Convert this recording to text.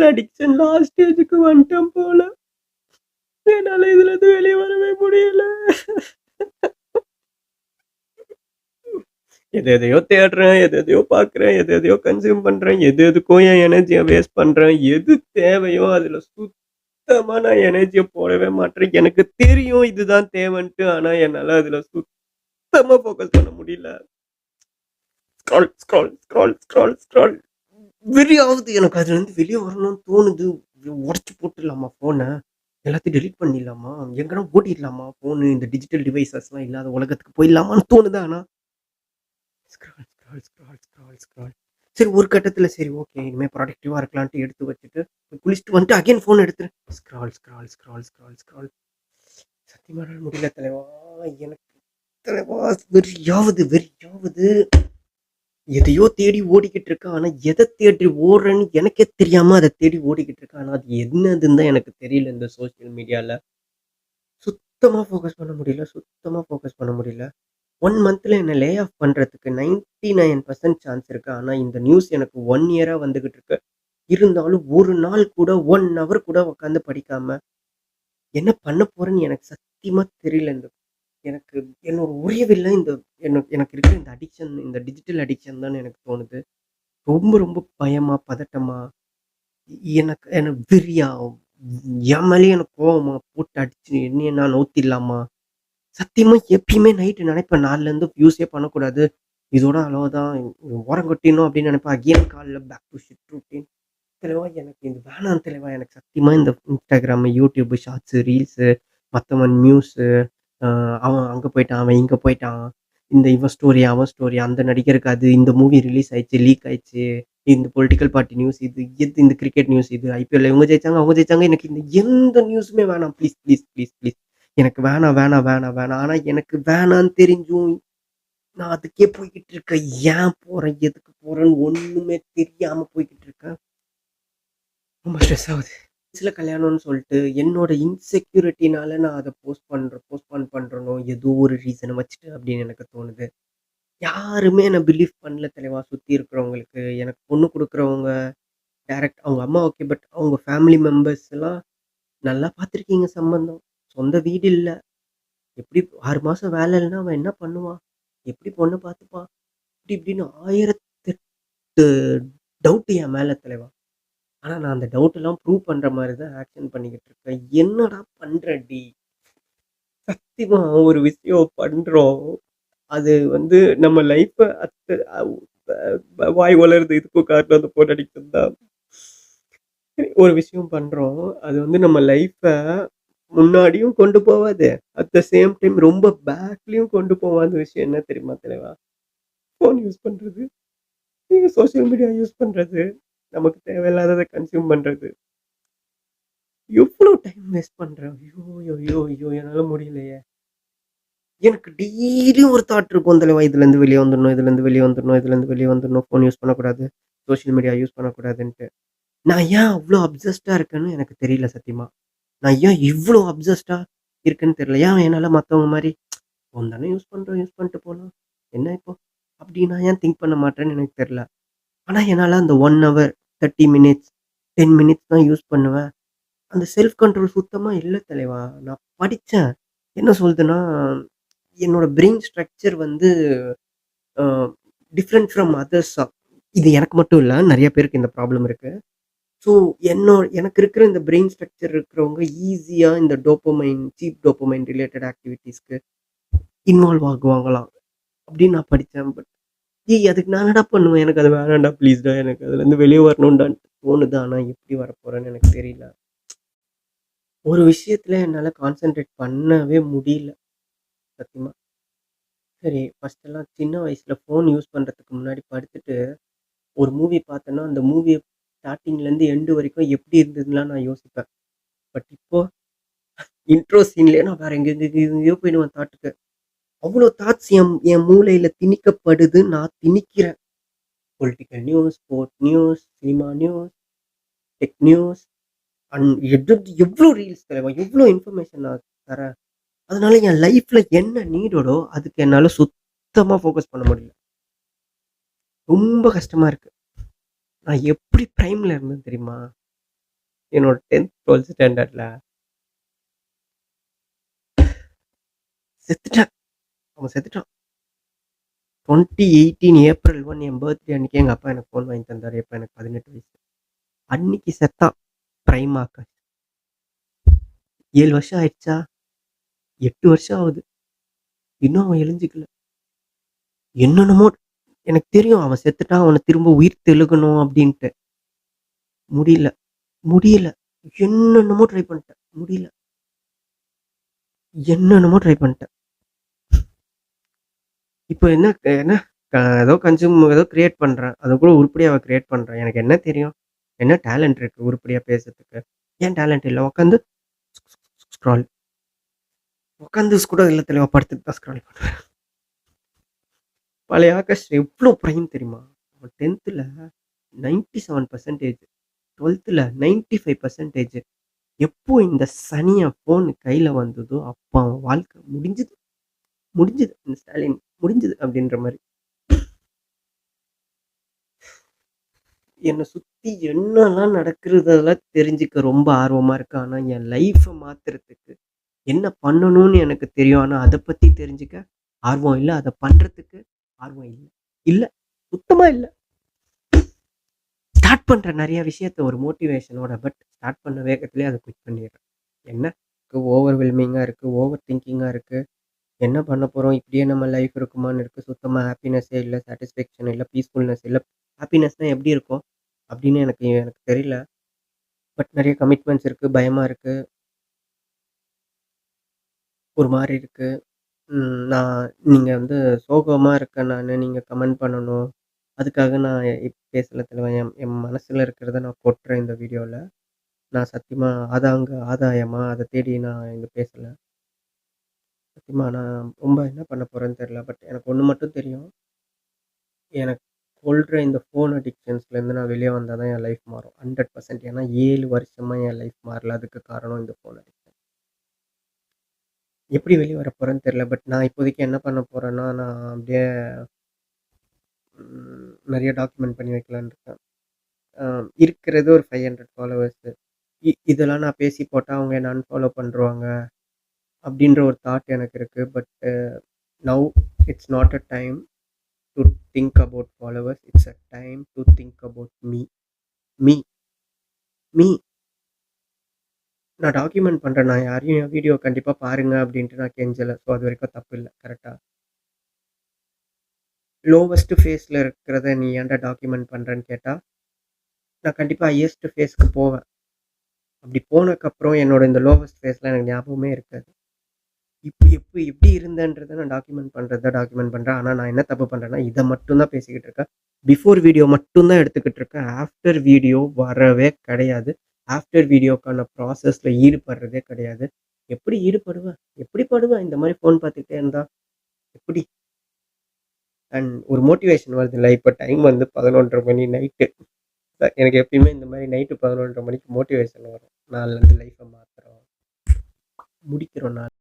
Digital addiction last ஸ்டேஜுக்கு வந்துட்டேன் போல. என்னால இதுலருந்து வெளிய வரவே முடியல. எதையோ தேடுறேன், எதையோ பார்க்குறேன், எதையோ கன்சியூம் பண்றேன், எதுக்கோ என் எனர்ஜிய வேஸ்ட் பண்றேன். எது தேவையோ அதுல சுத்தமா நான் எனர்ஜிய போடவே மாட்றேன். எனக்கு தெரியும் இதுதான் தேவைன்ட்டு. ஆனா என்னால அதுல சுத்தமா ஃபோக்கஸ் பண்ண முடியல. Scroll, scroll, scroll, scroll, scroll. வெறியாவுது எனக்கு அதுலருந்து வெளிய வரணும்னு தோணுது. உடைச்சு போட்டுடலாமா ஃபோன? எல்லாத்தையும் டெலீட் பண்ணிடலாமா? எங்கனா ஓட்டிடலாமா ஃபோனு? இந்த டிஜிட்டல் டிவைஸஸ்லாம் இல்லாத உலகத்துக்கு போயிடலாமான்னு தோணுது ஆனா. Scroll, scroll, scroll, scroll, scroll. சரி ஒரு கட்டத்துல சரி ஓகே. இனிமே ப்ரொடக்டிவா இருக்கலான்ட்டு எடுத்து வச்சுட்டு, குளிச்சுட்டு வந்துட்டு அகைன் ஃபோன் எடுத்துறேன். Scroll, scroll, scroll, scroll, scroll. சத்தியமா என்னால முடியல தலைவா. எனக்கு தலைவா வெறியாவுது, வெறியாவுது. எதையோ தேடி ஓடிக்கிட்டு இருக்கேன். ஆனா எத தேடி ஓடுறேன்னு எனக்கே தெரியாம அத தேடி ஓடிக்கிட்டு இருக்கேன். ஆனா அது என்னதுன்னு தான் எனக்கு தெரியல இந்த சோசியல் மீடியால. சுத்தமா ஃபோக்கஸ் பண்ண முடியல, சுத்தமா ஃபோக்கஸ் பண்ண முடியல. 1 மந்த்ல என்ன லே ஆஃப் பண்றதுக்கு 99% சான்ஸ் இருக்கு. ஆனா இந்த நியூஸ் எனக்கு 1 இயரா வந்துகிட்டு இருக்கு. இருந்தாலும் ஒரு நாள் கூட 1 ஹவர் கூட உட்காந்து படிக்காம, என்ன பண்ண போறேன்னு எனக்கு சத்தியமா தெரியல. எனக்கு என்னோட உறைவில்ல எனக்கு இருக்கிற இந்த அடிக்ஷன், இந்த டிஜிட்டல் அடிக்ஷன் தான்னு எனக்கு தோணுது. ரொம்ப ரொம்ப பயமா, பதட்டமா, எனக்கு எனக்கு வெறியா, என் மேலயே எனக்கு கோவமா, போட்டு அடிச்சு என்னைய நான் நவுத்திடலாமா? சத்தியமா எப்பயுமே நைட்டு நினைப்பேன் நாளைலருந்து யூஸே பண்ணக்கூடாது. இதோட அவ்வளவுதான். ஓரங்கட்டிடணும் அப்படின்னு நினைப்பேன். அகைன் காலைல பேக் டூ ஷிட் ரொட்டீன். தலைவா எனக்கு இது வேணாம் தலைவா. எனக்கு சத்தியமா இந்த Instagram, YouTube ஷார்ட்ஸு, ரீல்ஸு, மத்தவன் நியூஸு, அ அவன் அங்க போயிட்டான், அவன் இங்க போயிட்டான். இந்த இவன் ஸ்டோரி, அவன் ஸ்டோரி, அந்த நடிகருக்கு அது, இந்த மூவி ரிலீஸ் ஆயிடுச்சு, லீக் ஆயிடுச்சு. இந்த பொலிட்டிக்கல் பார்ட்டி நியூஸ் இந்த கிரிக்கெட் நியூஸ் இது, ஐபிஎல்ல இவங்க ஜெயிச்சாங்க, அவங்க ஜெயிச்சாங்க. எனக்கு இந்த எந்த நியூஸுமே வேணாம். Please, please, please, please. எனக்கு வேணாம், வேணாம், வேணாம், வேணாம். ஆனா எனக்கு வேணான்னு தெரிஞ்சும் நான் அதுக்கே போய்க்கிட்டு இருக்கேன். ஏன் போறேன்? எதுக்கு போறேன்னு ஒண்ணுமே தெரியாம போய்க்கிட்டு இருக்கேன். ரொம்ப ஸ்ட்ரெஸ் ஆகுது. வயசுல கல்யாணம்னு சொல்லிட்டு என்னோட இன்செக்யூரிட்டினால நான் அத போஸ்ட்போன் பண்றேனோ, ஏதோ ஒரு ரீசன வச்சுட்டு அப்படின்னு எனக்கு தோணுது. யாருமே என்ன பிலீவ் பண்ணல தலைவா சுத்தி இருக்கிறவங்களுக்கு. எனக்கு பொண்ணு குடுக்குறவங்க அவங்க அம்மா ஓகே. பட் அவங்க ஃபேமிலி மெம்பர்ஸ் எல்லாம் நல்லா பார்த்துருக்கீங்க சம்பந்தம். சொந்த வீடு இல்ல. எப்படி 6 மாசம் வேலை இல்லன்னா அவன் என்ன பண்ணுவான்? எப்படி பொண்ண பார்த்துப்பான்? இப்படி இப்படின்னு 1008 டவுட் என் மேல தலைவா. ஆனா நான் அந்த டவுட் எல்லாம் ப்ரூவ் பண்ற மாரி தான் ஆக்ஷன் பண்ணிக்கிட்டு இருக்கேன். என்னடா பண்றடி? சத்தியமா ஒரு விஷயம் பண்றோம். அது வந்து நம்ம லைஃப்ப அத்த அவ் ப வாய் வளருது. இதுக்கும் காரணம் அந்த ஃபோன் அடிக்ஷன் தான். ஒரு விஷயம் பண்றோம். அது வந்து நம்ம லைஃப்ப முன்னாடியும் கொண்டு போவாது. அட் த சேம் டைம் ரொம்ப பேக்லயும் கொண்டு போவாத விஷயம் என்ன தெரியுமா தலைவா? ஃபோன் யூஸ் பண்றது. நீங்க சோசியல் மீடியா யூஸ் பண்றது. நமக்கு தேவையில்லாதத கன்சியூம் பண்றது. எவ்ளோ டைம் வேஸ்ட் பண்றேன். ஐயோ! ஐயோ! ஐயோ! என்னால முடியலையே. எனக்கு டெய்லியும் ஒரு தாட் இருக்கும் தலைவா. இதுலருந்து வெளிய வந்துரணும், இதுலருந்து வெளிய வந்துரணும், இதுலருந்து வெளிய வந்துரணும். ஃபோன் யூஸ் பண்ணக்கூடாது. சோசியல் மீடியா யூஸ் பண்ணக்கூடாதுன்ட்டு. நான் ஏன் அவ்ளோ அப்சஸ்டா இருக்கேன்னு எனக்கு தெரியல சத்தியமா. நான் ஏன் இவ்ளோ அப்சஸ்டா இருக்கேன்னு தெரியல. ஏன் என்னால மத்தவங்க மாரி ஃபோன் தானே யூஸ் பண்றோம், யூஸ் பண்ணிட்டு போலாம். என்ன இப்போ? அப்படி நான் ஏன் திங்க் பண்ண மாட்டேன்னு எனக்கு தெரியல. ஆனா என்னால அந்த 1 ஹவர், 30 மினிட்ஸ், 10 மினிட்ஸ் தான் யூஸ் பண்ணுவேன். அந்த செல்ஃப் கண்ட்ரோல் சுத்தமா இல்ல தலைவா. நான் படிச்சேன். என்ன சொல்லுதுன்னா, என்னோட பிரெயின் ஸ்ட்ரக்சர் வந்து அ டிஃபரண்ட் ஃப்ரம் அதர்ஸாம். இது எனக்கு மட்டும் இல்ல. நெறைய பேருக்கு இந்த ப்ராப்ளம் இருக்கு. ஸோ எனக்கு இருக்கிற இந்த பிரெயின் ஸ்ட்ரக்சர் இருக்கிறவங்க ஈஸியா இந்த சீப் டோப்பமைன் ரிலேட்டட் ஆக்டிவிட்டீஸ்க்கு இன்வால்வ் ஆகுவாங்களாம். அப்படின்னு நான் படிச்சேன். பட் அதுக்கு நான் என்னடா பண்ணுவேன்? எனக்கு அது வேணாம்டா ப்ளீஸ்டா. எனக்கு அதுலருந்து வெளிய வரணும்டான்னு தோணுது. ஆனா எப்படி வரப்போறேன்னு எனக்கு தெரியல. ஒரு விஷயத்துல என்னால கான்சன்ட்ரேட் பண்ணவே முடியல. சத்தியமா. சரி ஃபர்ஸ்ட்டெல்லாம் சின்ன வயசுல ஃபோன் யூஸ் பண்றதுக்கு முன்னாடி படுத்துட்டு, ஒரு மூவி பார்த்தேன்னா, அந்த மூவிய ஸ்டார்ட்டிங்லேருந்து எண்ட் வரைக்கும் எப்படி இருந்ததுன்னுலாம் நான் யோசிப்பேன். பட் இப்போ இன்ட்ரோ சீன்லயே நான் வேற எங்கெங்கேயோ போயிடுவேன் தாட்டுக்கு. அவ்ளோ தாட்ஸ் என் மூளையில திணிக்கப்படுது. நான் திணிக்கிறேன். Political news, sport news, cinema news, tech news எது எவ்ளோ ரீல்ஸ் தலைவா! எவ்ளோ இன்ஃபர்மேஷன் நான் தரேன். அதனால என் லைஃப்ல என்ன நீடடோ அதுக்கு என்னால சுத்தமா ஃபோக்கஸ் பண்ண முடியல. ரொம்ப கஷ்டமா இருக்கு. நான் எப்படி பிரைம்ல இருந்தேன் தெரியுமா? என்னோட 10th 12th ஸ்டாண்டர்ட்ல செத்துட்டான். அவன் செத்துட்டான். 2018 ஏப்ரல் 1 என் பர்த்டே அன்னைக்கு எங்க அப்பா எனக்கு ஃபோன் வாங்கி தந்தாரு. எப்ப எனக்கு 18 வயசு. அன்னைக்கு செத்தான். பிரைமாக்க. 7 வருஷம் ஆயிடுச்சா? 8 வருஷம் ஆகுது. இன்னும் அவன் எழுஞ்சுக்கல. என்னென்னமோ எனக்கு தெரியும் அவன் செத்துட்டான். அவன திரும்ப உயிர் தெழுகணும் அப்டின்ட்டு. முடியல, முடியல. என்னென்னமோ ட்ரை பண்ணிட்டேன். முடியல. என்னென்னமோ ட்ரை பண்ணிட்டேன். இப்போ என்ன என்ன ஏதோ ஏதோ கிரியேட் பண்றேன். அது கூட உருப்படியா கிரியேட் பண்றேன். எனக்கு என்ன தெரியும்? என்ன டேலண்ட் இருக்கு உருப்படியா பேசுறதுக்கு? ஏன் டேலண்ட் இல்ல? உட்காந்து ஸ்க்ரால். உட்காந்து கூட இல்ல தெளிவா படுத்துட்டு தான் ஸ்க்ரால் பண்றேன். பழைய ஆகாஷ் எவ்ளோ பிரைம் தெரியுமா? அவன் 10த்ல 97% 12த்ல 95% எப்போ இந்த சனியன் ஃபோன் கையில வந்ததோ, அப்ப அவன் வாழ்க்கை முடிஞ்சுது. முடிஞ்சுது. இந்த ஸ்டாலின் முடிஞ்சுது அப்படின்ற மாரி. என்ன சுத்தி என்னலாம் நடக்குறதெல்லாம் தெரிஞ்சுக்க ரொம்ப ஆர்வமா இருக்கேன். ஆனா, என் லைஃப்ப மாத்துறதுக்கு என்ன பண்ணணும்னு எனக்கு தெரியும். ஆனா, அத பத்தி தெரிஞ்சுக்க ஆர்வம் இல்ல. அத பண்றதுக்கு ஆர்வம் இல்ல. இல்ல. சுத்தமா இல்ல. ஸ்டார்ட் பண்றேன் நெறைய விஷயத்த ஒரு மோட்டிவேஷனோட. பட் ஸ்டார்ட் பண்ண வேகத்திலேயே அத குயிட் பண்ணிடுறேன். என்ன ஓவர்வெல்மிங்கா இருக்கு. ஓவர் திங்கிங்கா இருக்கு. என்ன பண்ண போறோம்? இப்படியே நம்ம லைஃப் இருக்குமான்னு இருக்கு. சுத்தமா ஹாப்பினஸ்ஸே இல்ல. சாட்டிஸ்ஃபேக்ஷன் இல்ல. பீஸ்ஃபுல்னஸ் இல்ல. ஹாப்பினஸ்னா எப்படி இருக்கும்? அப்படின்னு எனக்கு எனக்கு தெரியல. பட் நெறைய கமிட்மெண்ட்ஸ் இருக்கு. பயமா இருக்கு. ஒரு மாரி இருக்கு. நான் நீங்க வந்து சோகமா இருக்கேன் நானு. நீங்க கமெண்ட் பண்ணணும். அதுக்காக நான் பேசல தலைவா. என் என் மனசுல இருக்கிறத நான் கொட்டுறேன் இந்த வீடியோல. நான் சத்தியமா ஆதாயமா அத தேடி நான் இங்க பேசல. சத்தியமா நான் ரொம்ப என்ன பண்ண போறேன்னு தெரியல. பட் எனக்கு ஒண்ணு மட்டும் தெரியும். எனக்கு கொல்ற இந்த ஃபோன் அடிக்ஷன்ஸ்லேருந்து நான் வெளிய வந்தா தான் என் லைஃப் மாறும். 100%. ஏன்னா 7 வருஷமா என் லைஃப் மாறல. அதுக்கு காரணம் இந்த ஃபோன் அடிக்ஷன். எப்படி வெளிய வரப்போறேன்னு தெரியல. பட் நான் இப்போதைக்கு என்ன பண்ண போறேன்னா, நான் அப்படியே நெறைய டாக்குமெண்ட் பண்ணி வைக்கலான்னு இருக்கேன். அ இருக்கிறது ஒரு 500 ஃபாலோவர்ஸு. இதெல்லாம் நான் பேசி போட்டா அவங்க என்ன அன்ஃபாலோ பண்ருவாங்க. அப்படின்ற ஒரு தாட் எனக்கு இருக்கு. But now it's not a time to think about followers. It's a time to think about me. Me me நான் டாக்குமெண்ட் பண்றேன். நான் யாரையும் என் வீடியோ கண்டிப்பா பாருங்க அப்படின்ட்டு நான் கெஞ்சல. ஸோ அதுவரைக்கும் தப்பு இல்ல. கரெக்ட்டா? லோவஸ்ட் ஃபேஸ்ல இருக்கிறத நீ ஏன்டா டாக்குமெண்ட் பண்றேன்னு கேட்டா, நான் கண்டிப்பா ஹையஸ்ட் ஃபேஸ்க்கு போவேன். அப்படி போனதுக்கப்புறம் என்னோட இந்த லோவஸ்ட் ஃபேஸ்லாம் எனக்கு ஞாபகமே இருக்காது. எப்படி இருந்தேன்றத நான் டாக்குமெண்ட் பண்றேன். ஆனா நான் என்ன தப்பு பண்றேன்னா, இத மட்டும் தான் பேசிக்கிட்டு இருக்கேன். பிஃபோர் வீடியோ மட்டும் தான் எடுத்துக்கிட்டு இருக்கேன். ஆஃப்டர் வீடியோ வரவே கிடையாது. ஆஃப்டர் வீடியோக்கான ப்ராசஸ்ல ஈடுபடுறதே கிடையாது. எப்படி ஈடுபடுவேன்? எப்படி படுவேன்? இந்த மாரி ஃபோன் பார்த்துக்கிட்டே இருந்தா? எப்படி? அண்ட் ஒரு மோட்டிவேஷன் வருதுல்ல. இப்ப டைம் வந்து 11:30 மணி நைட்டு. எனக்கு எப்பயுமே இந்த மாரி நைட்டு 11:30 மணிக்கு மோட்டிவேஷன் வரும். நாளைலருந்து லைஃப்ப மாத்துறோம். முடிக்கிறோம் நாள்.